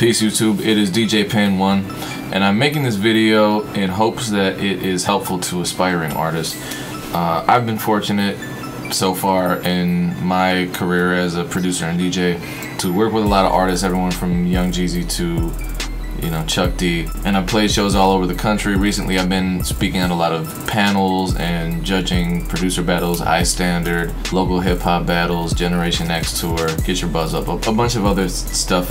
Peace YouTube, it is DJ pt1 and I'm making this video in hopes that it is helpful to aspiring artists. I've been fortunate so far in my career as a producer and DJ to work with a lot of artists, everyone from Young Jeezy to Chuck D, and I've played shows all over the country. Recently I've been speaking at a lot of panels and judging producer battles, High Standard, local hip-hop battles, Generation X tour, Get Your Buzz Up, a bunch of other stuff,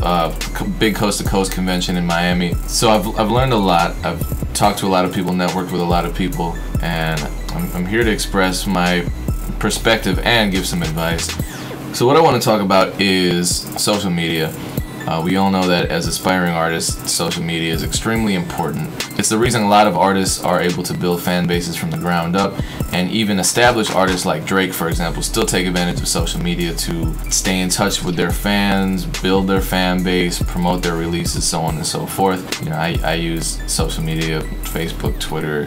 big coast-to-coast convention in Miami. So I've learned a lot. I've talked to a lot of people, networked with a lot of people, and I'm here to express my perspective and give some advice. So what I want to talk about is social media. We all know that as aspiring artists, social media is extremely important. It's the reason a lot of artists are able to build fan bases from the ground up, and even established artists like Drake, for example, still take advantage of social media to stay in touch with their fans, build their fan base, promote their releases, so on and so forth. I use social media, Facebook, Twitter,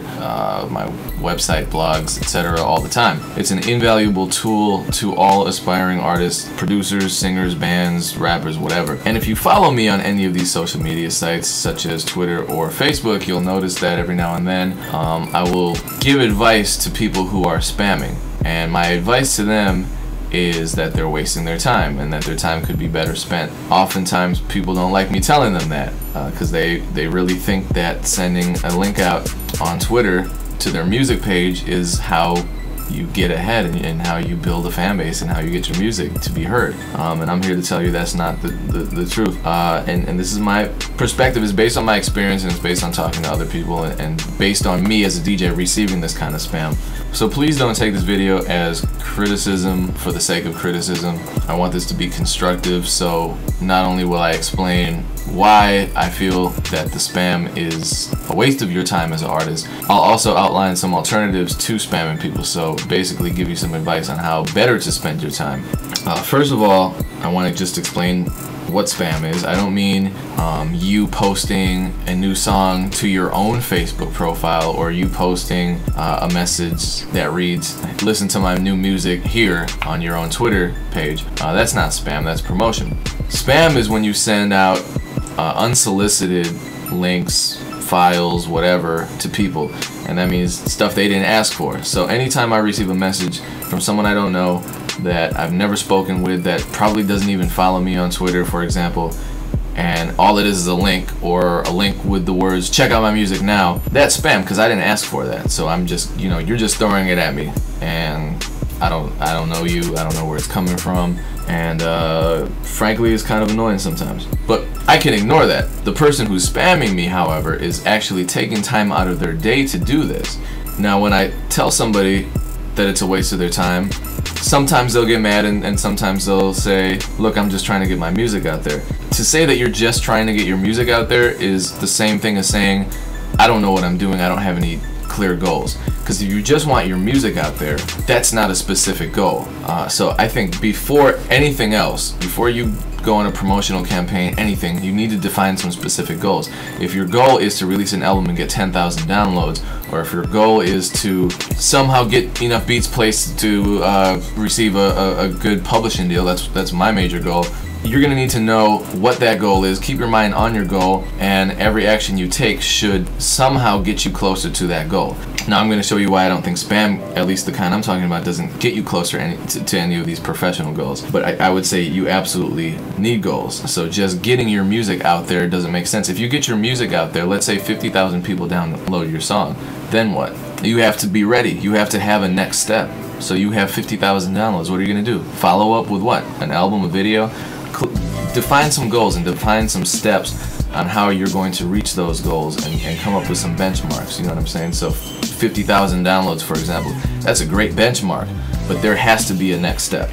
my website, blogs, etc. all the time. It's an invaluable tool to all aspiring artists, producers, singers, bands, rappers, whatever. And if you follow me on any of these social media sites such as Twitter or Facebook, you'll notice that every now and then I will give advice to people who are spamming, and my advice to them is that they're wasting their time and that their time could be better spent. Oftentimes people don't like me telling them that because they really think that sending a link out on Twitter to their music page is how you get ahead and how you build a fan base and how you get your music to be heard. And I'm here to tell you that's not the truth. And this is my perspective, is based on my experience, and it's based on talking to other people and based on me as a DJ receiving this kind of spam. So please don't take this video as criticism for the sake of criticism. I want this to be constructive, so not only will I explain why I feel that the spam is a waste of your time as an artist, I'll also outline some alternatives to spamming people, so basically give you some advice on how better to spend your time. First of all, I want to just explain what spam is. I don't mean you posting a new song to your own Facebook profile, or you posting a message that reads, listen to my new music here, on your own Twitter page. That's not spam, that's promotion. Spam is when you send out unsolicited links, files, whatever, to people, and that means stuff they didn't ask for. So anytime I receive a message from someone I don't know, that I've never spoken with, that probably doesn't even follow me on Twitter, for example, and all it is a link, or a link with the words check out my music now, that's spam because I didn't ask for that. So I'm just, you're just throwing it at me, and I don't know you, I don't know where it's coming from, and frankly it's kind of annoying sometimes. But I can ignore that. The person who's spamming me, however, is actually taking time out of their day to do this. Now when I tell somebody that it's a waste of their time, sometimes they'll get mad and sometimes they'll say, look, I'm just trying to get my music out there. To say that you're just trying to get your music out there is the same thing as saying, I don't know what I'm doing, I don't have any clear goals. Because if you just want your music out there, that's not a specific goal. So I think before anything else, before you go on a promotional campaign, anything, you need to define some specific goals. If your goal is to release an album and get 10,000 downloads, or if your goal is to somehow get enough beats placed to receive a good publishing deal, that's my major goal. You're going to need to know what that goal is, keep your mind on your goal, and every action you take should somehow get you closer to that goal. Now I'm going to show you why I don't think spam, at least the kind I'm talking about, doesn't get you closer to any of these professional goals. But I would say you absolutely need goals. So just getting your music out there doesn't make sense. If you get your music out there, let's say 50,000 people download your song, then what? You have to be ready. You have to have a next step. So you have 50,000 downloads. What are you going to do? Follow up with what? An album, a video? Define some goals and define some steps on how you're going to reach those goals, and come up with some benchmarks, you know what I'm saying? So 50,000 downloads, for example, that's a great benchmark, but there has to be a next step.